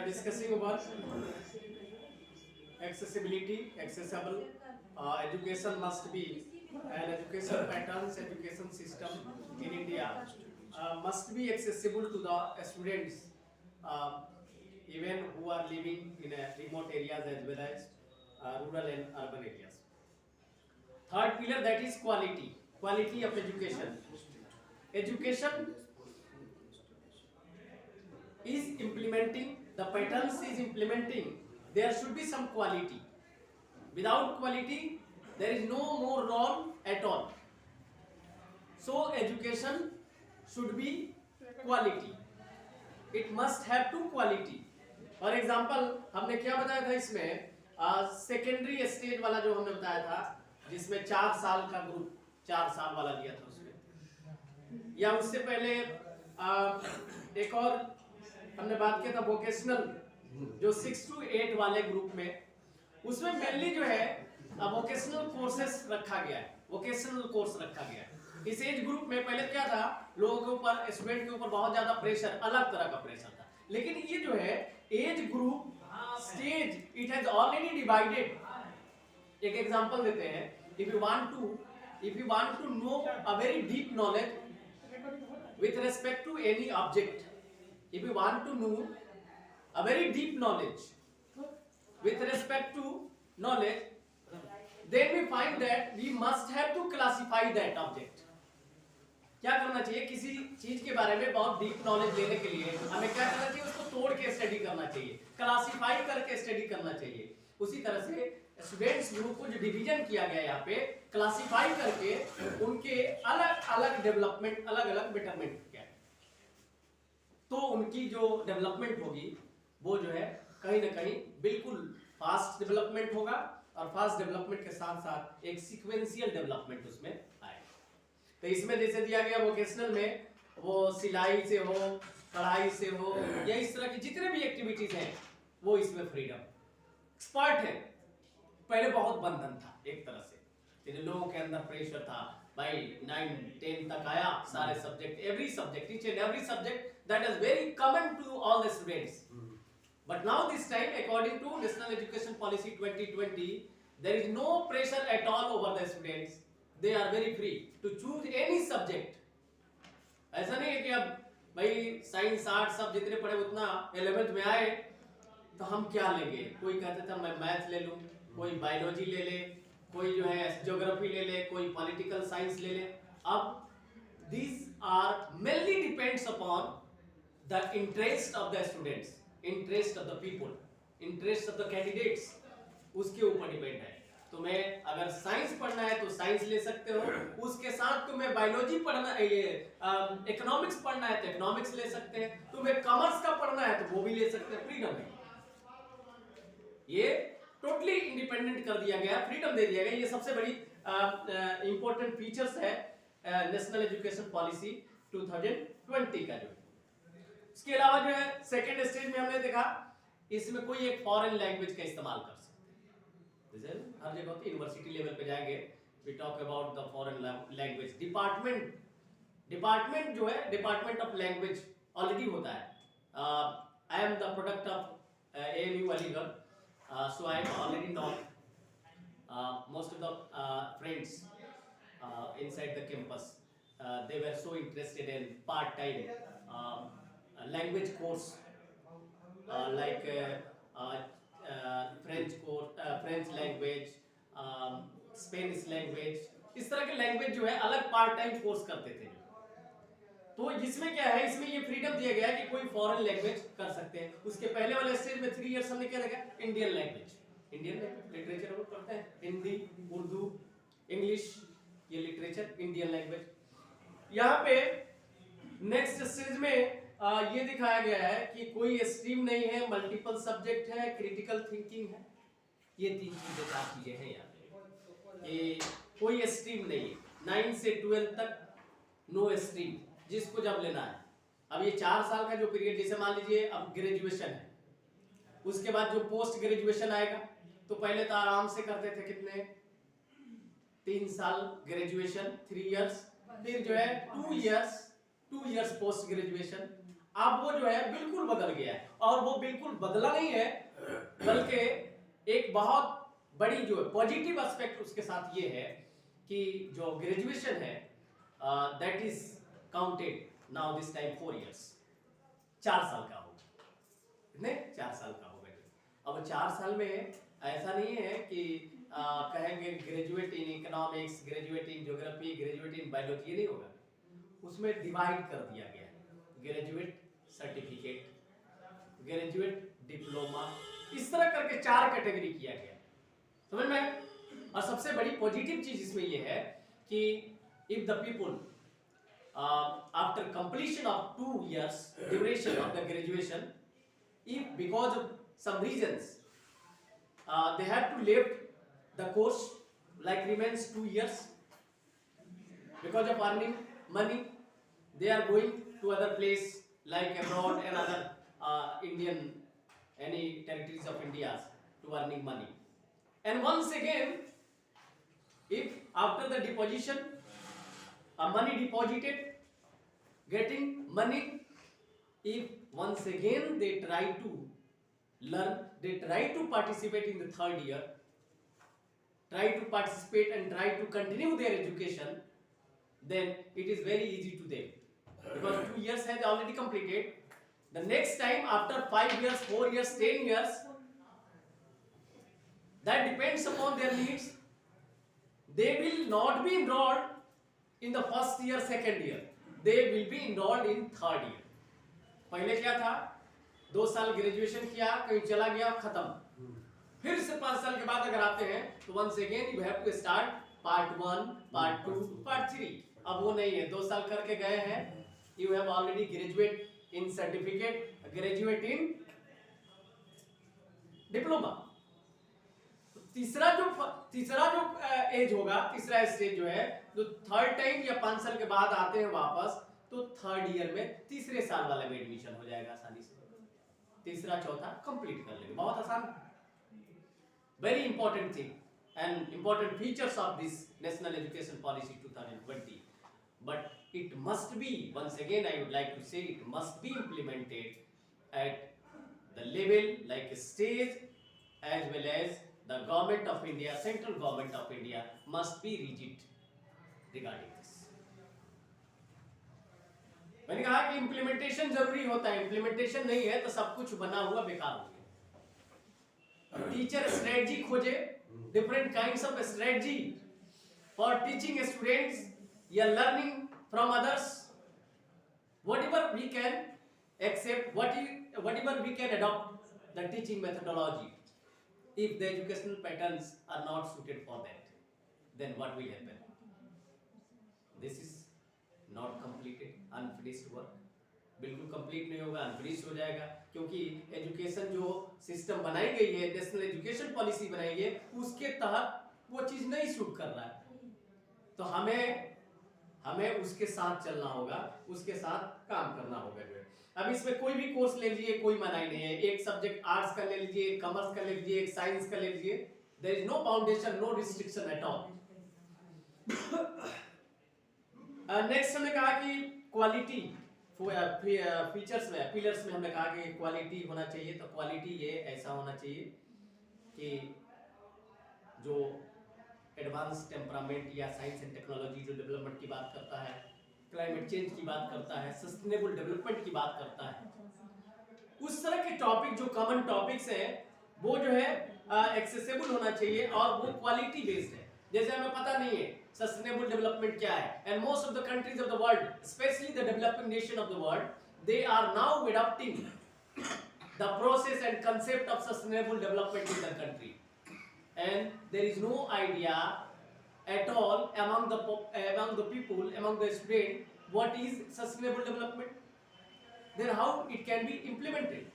discussing about accessibility, accessible. Education must be an education patterns, education system in India must be accessible to the students, uh, even who are living in remote areas as well as rural and urban areas. Third pillar, that is quality, quality of education. Education is implementing, the patterns is implementing, there should be some quality. Without quality, there is no more role at all. So education should be quality. It must have to quality. For example हमने क्या बताया था इसमें, secondary stage वाला जो हमने बताया था, जिसमें 4 साल का ग्रुप, 4 साल वाला लिया था उसमें, या उससे पहले एक और हमने बात किया था वोकेशनल, जो 6 to 8 वाले ग्रुप में, उसमें मेनली जो है वोकेशनल कोर्सेस रखा गया है, वोकेशनल कोर्स रखा गया है। इस एज ग्रुप में पहले क्या था, लोगों के ऊपर, स्टूडेंट के ऊपर बहुत ज्यादा प्रेशर, अलग तरह का प्रेशर था। लेकिन ये जो है age group stage, it has already divided. एक एग्जांपल देते हैं, if you want to know a very deep knowledge with respect to any object, if you want to know a very deep knowledge with respect to knowledge, then we find that we must have to classify that object. क्या करना चाहिए, किसी चीज के बारे में बहुत deep knowledge लेने के लिए हमें क्या करना चाहिए, उसको तोड़ के स्टडी करना चाहिए, क्लासिफाई करके स्टडी करना चाहिए। उसी तरह से स्टूडेंट्स ग्रुप को जो डिवीजन किया गया यहाँ पे, क्लासिफाई करके उनके अलग अलग डेवलपमेंट, अलग अलग बेटरमेंट किया, तो उनकी जो डेवलपमेंट होगी वो जो है कहीं ना कहीं बिल्कुल फास्ट डेवलपमेंट होगा, और फास्ट डेवलपमेंट के साथ साथ एक सीक्वेंशियल डेवलपमेंट उसमें आएगा। तो इसमें जैसे दिया गया वोकेशनल में, वो सिलाई से हो, कढ़ाई से हो, या इस तरह की जितने भी एक्टिविटीज हैं, वो इसमें फ्रीडम, एक्सपर्ट है। पहले बहुत बंधन था एक तरह से, लोगों के अंदर प्रेशर था, भाई 9-10 तक आया, सारे subject, every subject, each and every subject, that is very common to all the students. But now this time, according to National Education Policy 2020, there is no pressure at all over the students. They are very free to choose any subject. ऐसा नहीं है कि अब भाई science art सब जितने पढ़े उतना 11th में आए तो हम क्या लेंगे, कोई कहता था मैं मैथ ले लूं, कोई बायोलॉजी ले ले, कोई जो है ज्योग्राफी ले ले, कोई पॉलिटिकल साइंस ले ले। अब these are mainly depends upon the interest of the students, interest of the people, interest of the candidates, उसके ऊपर डिपेंड है। तुम्हें अगर साइंस पढ़ना है तो साइंस ले सकते हो, उसके साथ तुम्हें बायोलॉजी पढ़ना है, ये इकोनॉमिक्स पढ़ना है तो इकोनॉमिक्स ले सकते हैं, तुम्हें कॉमर्स का पढ़ना है तो वो भी ले सकते हैं, फ्रीडम है। ये टोटली इंडिपेंडेंट कर दिया गया, फ्रीडम दे दिया गया। ये सबसे बड़ी इंपॉर्टेंट फीचर्स है नेशनल एजुकेशन पॉलिसी 2020 का। जो इसके अलावा जो है सेकेंड स्टेज में हमने देखा, इसमें कोई एक फॉरेन लैंग्वेज का इस्तेमाल कर सकते हैं। जैसे हर जगह होती है, यूनिवर्सिटी लेवल पे जाएंगे, we talk about the foreign language department जो है, डिपार्टमेंट ऑफ लैंग्वेज ऑलरेडी होता है। I am the product of AMU Aligarh, so I already know most of the friends inside the campus, they were so interested in part-time language course, like French course, French language, Spanish language, इस तरह के language जो है अलग part time course करते थे। तो इसमें क्या है, इसमें ये फ्रीडम दिया गया है कि कोई फॉरेन लैंग्वेज कर सकते हैं। उसके पहले वाले स्टेज में 3 इयर्स हमने क्या देखा, इंडियन लैंग्वेज, इंडियन लिटरेचर हम पढ़ते हैं, हिंदी, उर्दू, इंग्लिश, ये लिटरेचर, इंडियन लैंग्वेज। यहाँ पे नेक्स्ट स्टेज में ये दिखाया गया है कि कोई स्ट्रीम नहीं है, मल्टीपल सब्जेक्ट है, क्रिटिकल थिंकिंग है, ये 3 चीजें, 4 चीजें हैं यहाँ पे। ये कोई स्ट्रीम नहीं है, 9 से 12 तक नो स्ट्रीम, जिसको जब लेना है। अब ये 4 साल का जो पीरियड, जैसे मान लीजिए अब ग्रेजुएशन है, उसके बाद जो पोस्ट ग्रेजुएशन आएगा, तो पहले तो आराम से करते थे कितने, 3 साल ग्रेजुएशन, 3 इयर्स, फिर जो है 2 इयर्स पोस्ट ग्रेजुएशन। अब वो जो है बिल्कुल बदल गया है, और वो बिल्कुल बदला नहीं है, बल्कि एक बहुत बड़ी जो पॉजिटिव एस्पेक्ट उसके साथ ये है कि जो ग्रेजुएशन है that is counted now this time 4 years, 4 साल का होगा, कितने 4 साल का होगा। अब 4 साल में ऐसा नहीं है कि कहेंगे graduate in economics, graduate in geography, graduate in biology, नहीं होगा, उसमें डिवाइड कर दिया गया है, ग्रेजुएट सर्टिफिकेट, ग्रेजुएट डिप्लोमा, इस तरह करके 4 कैटेगरी किया गया, समझ में। और सबसे बड़ी पॉजिटिव चीज इसमें यह है कि if the people after completion of 2 years duration of the graduation, if because of some reasons they have to leave the course, like remains 2 years, because of earning money they are going to other place like abroad and other Indian, any territories of India to earning money. And once again, if after the deposition money deposited, getting money, if once again they try to learn, they try to participate in the 3rd year, try to participate and try to continue their education, then it is very easy to them, because 2 years has already completed. The next time after 5 years, 4 years, 10 years, that depends upon their needs, they will not be enrolled in the first year, second year, they will be enrolled in 3rd year. पहले क्या था, 2 साल graduation किया, कहीं चला गया, खत्म, फिर से 5 साल के बाद अगर आते हैं तो once again you have to start part 1, part 2, part 3. अब वो नहीं है, 2 साल करके गए हैं, you have already graduate in certificate, graduate in diploma. तीसरा जो एज होगा, तीसरा स्टेज जो है, जो 3rd टाइम या 5 साल के बाद आते हैं वापस, तो 3rd ईयर में तीसरे साल वाले में एडमिशन हो जाएगा आसानी से, तीसरा चौथा कंप्लीट कर लेंगे, बहुत आसान। Very important thing and important features of this national education policy 2020, but it must be, once again I would like to say, it must be implemented at the level like stage as well as the government of India, central government of India must be rigid regarding this. मैंने कहा कि implementation जरूरी होता है, implementation नहीं है तो सब कुछ बना हुआ बेकार हो गया। टीचर स्ट्रेटजी खोजे, different kinds of strategy for teaching students या learning from others, whatever we can accept, whatever we can adopt the teaching methodology. If the educational patterns are not suited for that, then what will happen? This is not completed, unfinished work. बिल्कुल complete नहीं होगा, unfinished हो जाएगा, क्योंकि education जो system बनाई गई है, नेशनल एजुकेशन पॉलिसी बनाई है, उसके तहत वो चीज नहीं सूट कर रहा है, तो हमें उसके साथ चलना होगा, उसके साथ काम करना होगा जो है। अब इसमें कोई भी कोर्स ले लीजिए, कोई मनाही नहीं है, एक सब्जेक्ट आर्ट्स का ले लीजिए, एक कॉमर्स का ले लीजिए, एक साइंस का ले लीजिए, there is no boundation, no restriction at all. Next हमने कहा कि क्वालिटी फीचर्स में, पिलर्स में हमने कहा कि क्वालिटी होना चाहिए, तो क्वालिटी ये ऐसा होना चाहिए कि जो एडवांस टेम्परामेंट या साइंस एंड टेक्नोलॉजी जो डेवलपमेंट की बात करता है, क्लाइमेट चेंज की बात करता है, सस्टेनेबल डेवलपमेंट की बात करता है, उस तरह के टॉपिक जो कॉमन टॉपिक्स हैं वो जो है एक्सेसिबल होना चाहिए और वो क्वालिटी बेस्ड है। जैसे हमें पता नहीं है सस्टेनेबल डेवलपमेंट क्या है, and most of the countries of the world, specially the developing nation of the world, they are now adopting the process and concept of sustainable development in the country, and there is no idea at all among the people, among the student, what is sustainable development, then how it can be implemented?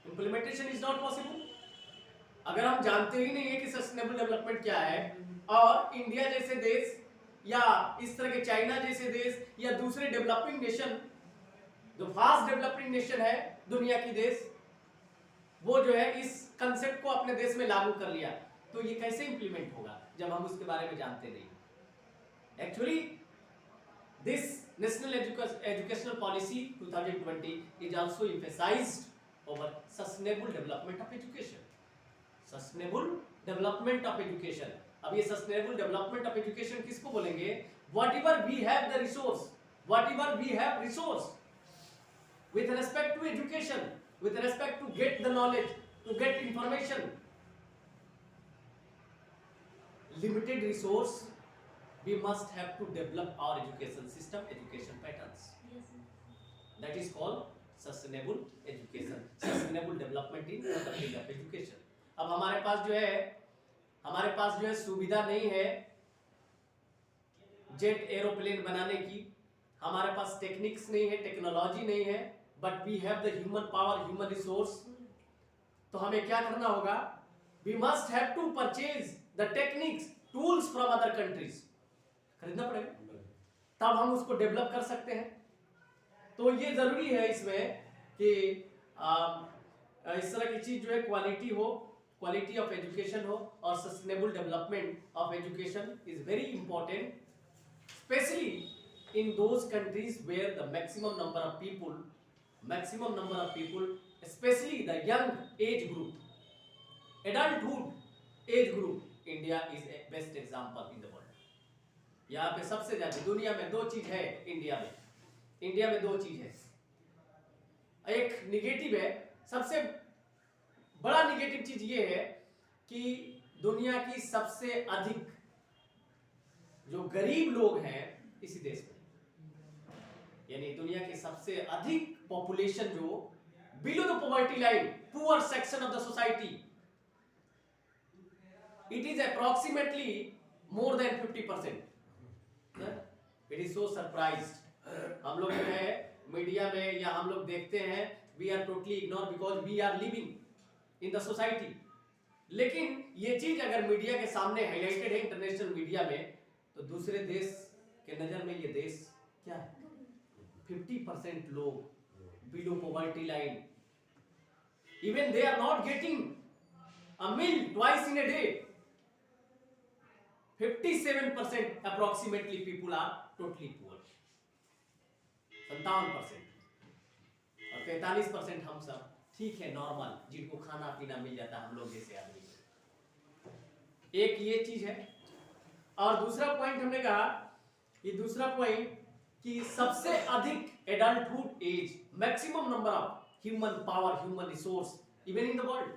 Implementation is not possible. अगर हम जानते ही नहीं है कि sustainable development क्या है, और India जैसे देश या इस तरह के चाइना जैसे देश या दूसरे डेवलपिंग नेशन, जो फास्ट डेवलपिंग नेशन है दुनिया की देश, वो जो है इस कंसेप्ट को अपने देश में लागू कर लिया, तो ये कैसे इंप्लीमेंट होगा जब हम उसके बारे में जानते नहीं। Actually this National Educational Policy 2020 is also emphasized over sustainable development of education. Sustainable development of education. अब ये sustainable development of education किसको बोलेंगे? Whatever we have the resource, whatever we have resource, with respect to education, with respect to get the knowledge, to get information, limited resource, we must have to develop our education system, education patterns. Yes. That is called sustainable education, sustainable development in the field of education. अब हमारे पास जो है सुविधा नहीं है jet aeroplane बनाने की, हमारे पास टेक्निक्स नहीं है, टेक्नोलॉजी नहीं है, but we have the human power, human resource. तो हमें क्या करना होगा? We must have to purchase the techniques, tools from other countries. खरीदना पड़ेगा, तब हम उसको डेवलप कर सकते हैं. तो ये जरूरी है इसमें कि इस तरह की चीज जो है क्वालिटी हो, क्वालिटी ऑफ एजुकेशन हो, और sustainable development of education is very important, specially in those countries where the maximum number of people, especially the young age group, adulthood age group, India is a best example in the world. यहाँ पे सबसे ज्यादा दुनिया में दो चीज है. India में दो चीज है. एक निगेटिव है, सबसे बड़ा निगेटिव चीज ये है कि दुनिया की सबसे अधिक जो गरीब लोग हैं इसी देश में, यानी दुनिया के सबसे अधिक पॉपुलेशन जो below the poverty line, poor section of the society, it is approximately more than 50%. It is so surprised. हम लोग जो है मीडिया में या हम लोग देखते हैं, we are totally ignore because we are living in the society. लेकिन ये चीज अगर मीडिया के सामने हाईलाइटेड है, इंटरनेशनल मीडिया में, तो दूसरे देश के नजर में ये देश क्या है? 50% लोग below poverty line, even they are not getting a meal twice in a day. 57% approximately people are totally poor. 57% और 43% हम सब ठीक है, नॉर्मल, जिनको खाना पीना मिल जाता है, हम लोग जैसे आदमी. एक ये चीज है. और दूसरा पॉइंट हमने कहा कि दूसरा पॉइंट कि सबसे अधिक adulthood age, maximum number of human power, human resource even in the world,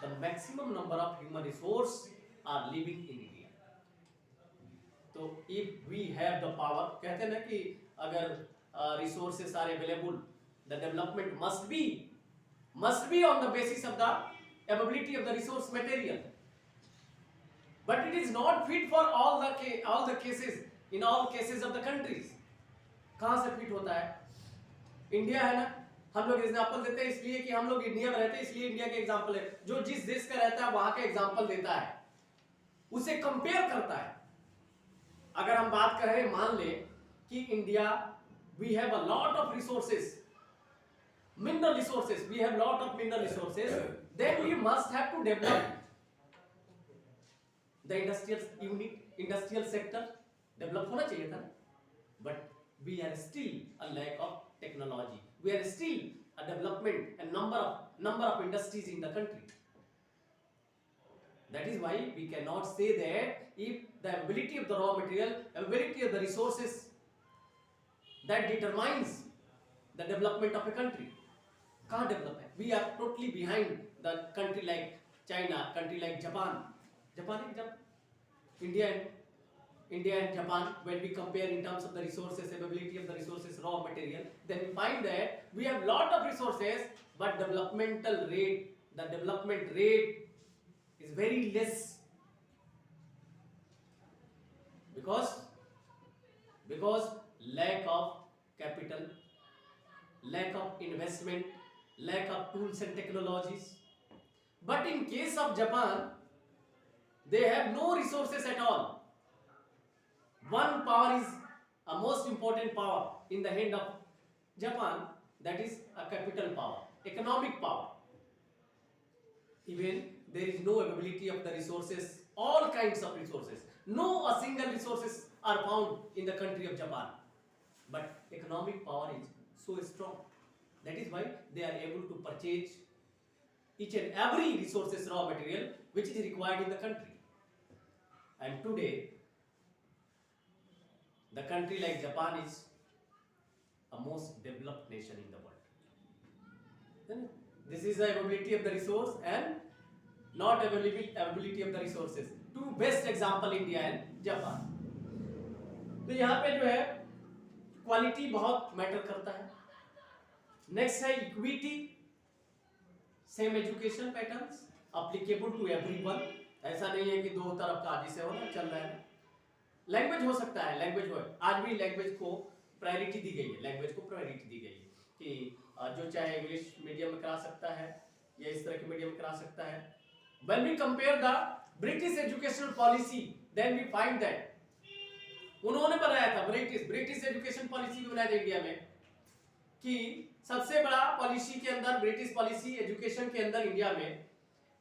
the maximum number of human resource are living in India. तो if we have the power, कहते हैं ना कि अगर resources are available, the development must be on the basis of the availability of the resource material. But it is not fit for all the cases, in all cases of the countries. कहां से fit होता है? India है ना, हम लोग example देते हैं इसलिए कि हम लोग इंडिया में रहते हैं, इसलिए इंडिया के एग्जांपल है. जो जिस देश का रहता है वहां का एग्जांपल देता है, उसे कंपेयर करता है. अगर हम बात करें, मान ले कि India, we have a lot of resources, mineral resources, we have lot of mineral resources, then we must have to develop the industrial unit, industrial sector develop होना चाहिए था. But we are still a lack of technology, we are still a development and number of industries in the country. That is why we cannot say that if the ability of the raw material, ability of the resources, that determines the development of a country. Kahan develop hai? We are totally behind the country like China, country like Japan. India and Japan, when we compare in terms of the resources, availability of the resources, raw material, then we find that we have lot of resources, but the development rate is very less, because lack of capital, lack of investment, lack of tools and technologies. But in case of Japan, they have no resources at all. One power is a most important power in the hand of Japan, that is a capital power, economic power. Even there is no availability of the resources, all kinds of resources. No a single resources are found in the country of Japan. economic power is so strong. That is why they are able to purchase each and every resources, raw material which is required in the country. And today, the country like Japan is a most developed nation in the world. Then this is the availability of the resource and not availability of the resources. Two best example India and Japan. तो यहाँ पे जो है quality बहुत matter करता है. Next है equity, same education patterns applicable to everyone. ऐसा नहीं है कि दो तरफ का आदि से हो ना चल रहा है. लैंग्वेज हो सकता है, लैंग्वेज हो, आज भी लैंग्वेज को प्रायोरिटी दी गई है, लैंग्वेज को प्रायोरिटी दी गई है कि जो चाहे इंग्लिश मीडियम में करा सकता है या इस तरह के मीडियम में करा सकता है. When we compare the British educational policy, then we find that उन्होंने बनाया था ब्रिटिश एजुकेशन पॉलिसी भी बनाया था इंडिया में कि सबसे बड़ा पॉलिसी के अंदर ब्रिटिश पॉलिसी एजुकेशन के अंदर इंडिया में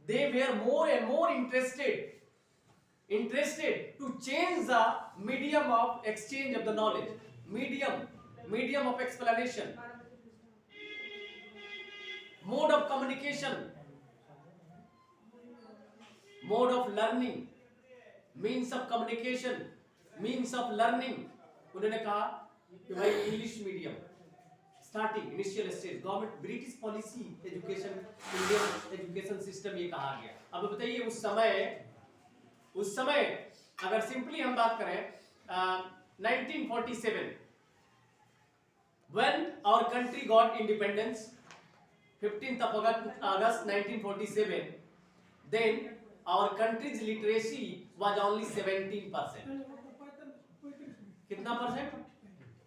they were more and more interested to change the medium of exchange of the knowledge, medium of explanation, mode of communication, mode of learning, means of communication, means of learning. उन्होंने कहा कि भाई English medium starting initial stage government British policy education Indian education system ये कहा गया. अब बताइए उस समय अगर सिंपली हम बात करें 1947 when our country got independence 15th of August 1947, then our country's literacy was only 17%. कितना परसेंट?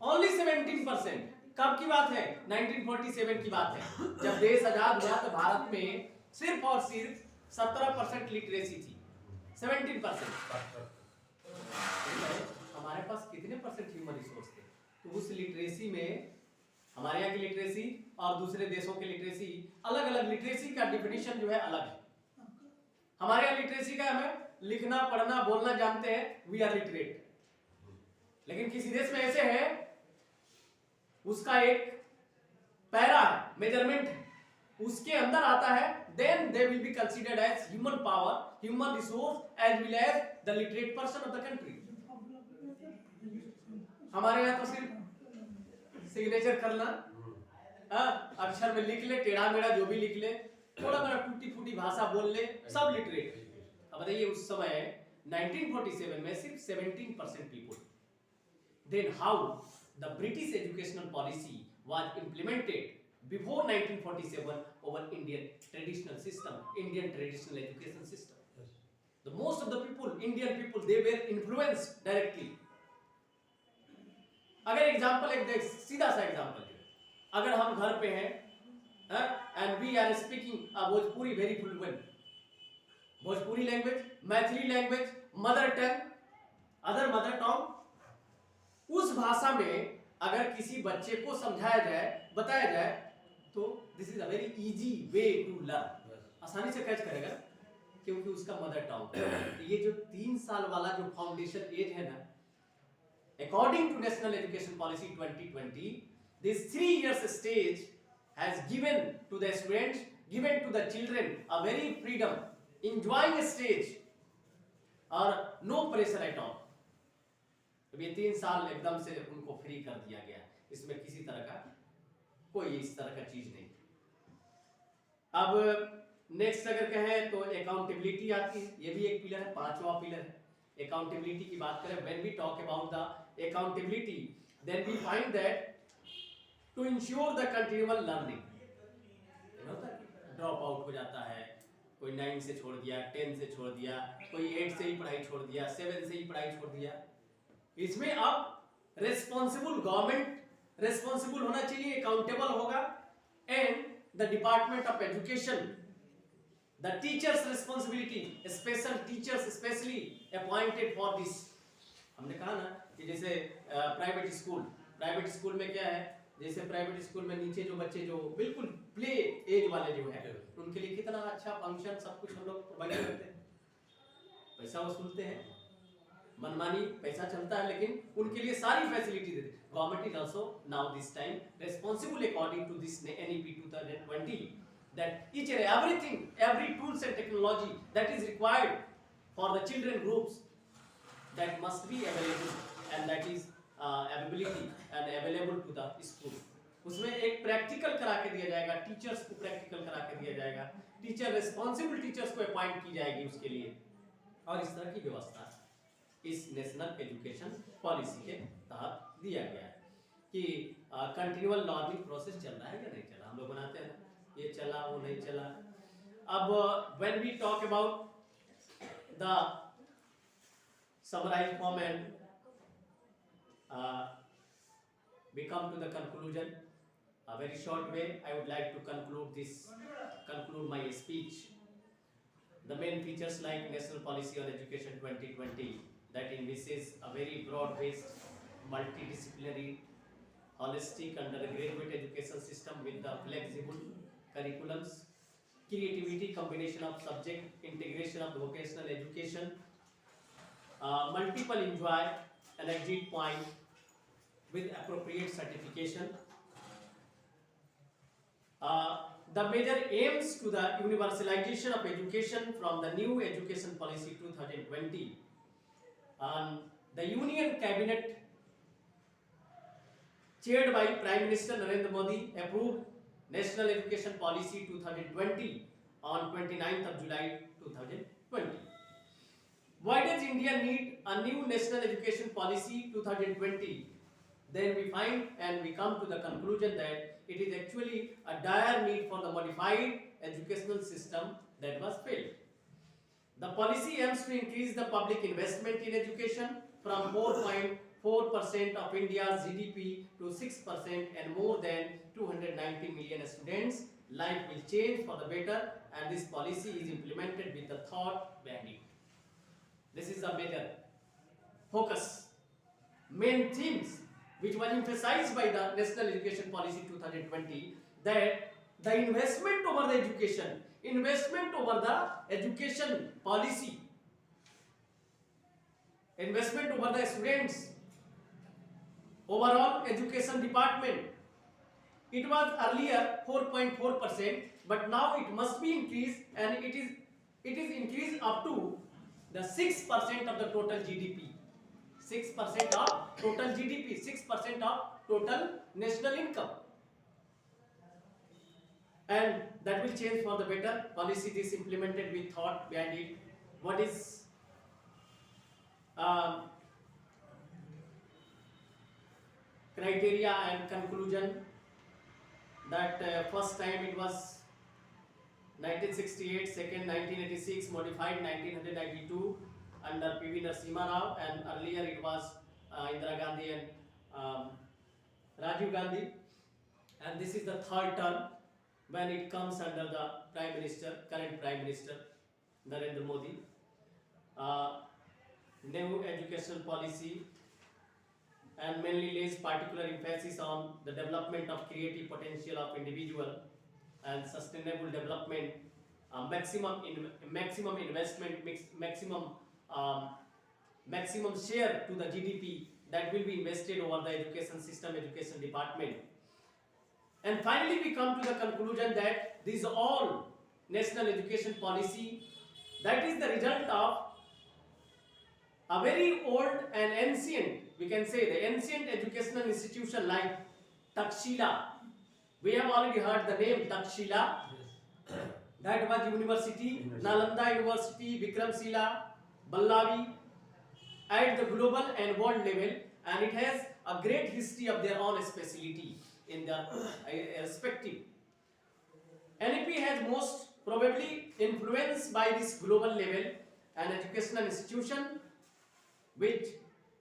Only 17%. कब की बात है? 1947 की बात है. जब देश आजाद हुआ तो भारत में सिर्फ और सिर्फ 17% लिटरेसी थी. 17%. हमारे पास कितने परसेंट ह्यूमन रिसोर्स थे? तो उस लिटरेसी में हमारे यहाँ की लिटरेसी और दूसरे देशों की लिटरेसी अलग अलग. लिटरेसी का डिफिनीशन जो है अलग है. हमारे यहाँ लिटरेसी का हमें लिखना पढ़ना बोलना जानते हैं, वी आर लिटरेट. लेकिन किसी देश में ऐसे है उसका एक पैरा है, मेजरमेंट है, उसके अंदर आता है then they will be considered as human power, human resource as well as the literate person of the country. हमारे यहाँ तो सिर्फ सिग्नेचर करना, अक्षर में लिख ले, टेढ़ा मेढ़ा जो भी लिख ले, थोड़ा बड़ा टूटी फूटी भाषा बोल ले, सब लिटरेट. अब बताइए उस समय 1947 में सिर्फ 17% people. Then how the British educational policy was implemented before 1947 over Indian traditional system, Indian traditional education system. Yes. The most of the people, Indian people, they were influenced directly. अगर example एक देख, सीधा सा example है. अगर हम घर पे हैं and we are speaking a Bhojpuri very fluent, Bhojpuri language, Maithili language, mother tongue, other mother tongue, उस भाषा में अगर किसी बच्चे को समझाया जाए, बताया जाए, तो this is a very easy way to learn. आसानी से कैच करेगा क्योंकि उसका मदर टंग. ये जो 3 साल वाला जो फाउंडेशन एज है ना, according to national education policy 2020, this 3 years stage has given to the students, given to the children a very freedom, enjoying stage और no pressure at all. अब ये 3 साल एकदम से उनको फ्री कर दिया गया, इसमें किसी तरह का कोई इस तरह का चीज नहीं. अब नेक्स्ट अगर कहें तो अकाउंटेबिलिटी आती है, ये भी एक पिलर है, 5वां पिलर है. अकाउंटेबिलिटी की बात करें, when we talk about the accountability, then we find that to ensure the continual learning. Drop out हो जाता है, कोई 9 से छोड़ दिया, 10 से छोड़ दिया, कोई 8 से ही पढ़ाई छोड़ दिया, 7 से ही पढ़ाई छोड़ दिया. इसमें अब रेस्पॉन्सिबल गवर्नमेंट रेस्पॉन्सिबल होना चाहिए, अकाउंटेबल होगा, and the department of education, the teachers responsibility, special teachers specially appointed for this. हमने कहा ना कि जैसे प्राइवेट स्कूल में क्या है, जैसे प्राइवेट स्कूल में नीचे जो बच्चे जो बिल्कुल प्ले एज वाले जो है, उनके लिए कितना अच्छा फंक्शन सब कुछ हम लोग प्रोवाइड करते हैं. पैसा वसूलते हैं, मनमानी पैसा चलता है, लेकिन उनके लिए सारी फैसिलिटी देते हैं. government is also now this time responsible according to this NEP 2020 that each and everything, every tools and technology that is required for the children groups that must be available and that is availability and available to the school. उसमें एक practical करा के दिया जाएगा, teachers को practical करा के दिया जाएगा, टीचर रिस्पॉन्सिबल टीचर्स को अपॉइंट की जाएगी उसके लिए, और इस तरह की व्यवस्था इस नेशनल एजुकेशन पॉलिसी के तहत दिया गया है कि कंटिन्यूअल लर्निंग प्रोसेस चल रहा है या नहीं चल रहा. हम लोग बनाते हैं ये चला वो नहीं चला. अब when we talk about the summarise form and we come to the conclusion. A very short way I would like to conclude my speech. The main features like National Policy on Education 2020 that envisages a very broad-based, multidisciplinary, holistic undergraduate education system with the flexible curriculums, creativity, combination of subject, integration of vocational education, multiple enjoy and exit point with appropriate certification. The major aims to the universalization of education from the new education policy 2020. The Union Cabinet chaired by Prime Minister Narendra Modi approved National Education Policy 2020 on 29th of July 2020. Why does India need a new National Education Policy 2020? Then we find and we come to the conclusion that it is actually a dire need for the modified educational system that was failed. The policy aims to increase the public investment in education from 4.4% of India's GDP to 6%, and more than 290 million students' life will change for the better, and this policy is implemented with the thought behind it. This is the major focus, main themes which was emphasized by the National Education Policy 2020, that the investment over the education policy, investment over the students, overall education department, it was earlier 4.4%, but now it must be increased, and it is increased up to the 6% of the total GDP. 6% of total GDP, 6% of total national income, and that will change for the better. Policy is implemented with thought behind it. What is criteria and conclusion? That first time it was 1968, second 1986, modified 1992 under P.V. Narasimha Rao, and earlier it was Indira Gandhi and Rajiv Gandhi, and this is the third term when it comes under the current Prime Minister Narendra Modi. New educational policy and mainly lays particular emphasis on the development of creative potential of individual and sustainable development, maximum investment, maximum share to the GDP that will be invested over the education system, education department. And finally we come to the conclusion that this all national education policy, that is the result of a very old and ancient, we can say the ancient educational institution like Takshila. We have already heard the name Takshila. That was university, Nalanda University, Vikramshila, Ballavi, at the global and world level, and it has a great history of their own speciality in their respective. NEP has most probably influenced by this global level an educational institution which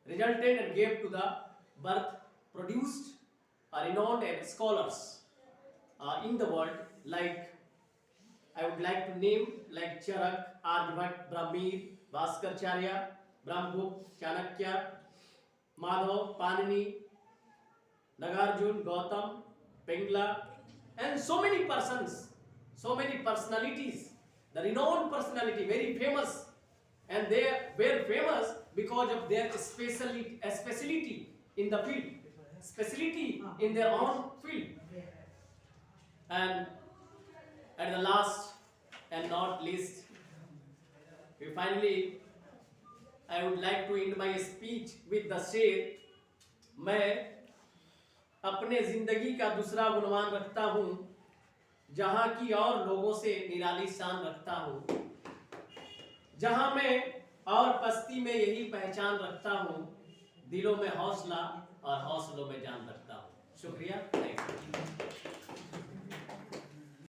resulted and gave to the birth, produced renowned scholars in the world, like I would like to name like Charak, Aryabhatta, Brahmir, Bhaskaracharya, Brahmagupta, Chanakya, Madhav, Panini, Nagarjuna, Gautam, Pingla, and so many persons, so many personalities, the renowned personality, very famous, and they were famous because of their specialty in the field. specialty in their own field. And at the last and not least, finally, I would like to end my speech with the शेर, मैं अपने जिंदगी का दूसरा गुणवान रखता हूँ, जहाँ की और लोगों से निराली शान रखता हूँ, जहाँ मैं और पस्ती में यही पहचान रखता हूँ, दिलों में हौसला और हौसलों में जान रखता हूँ। शुक्रिया, थैंक यू।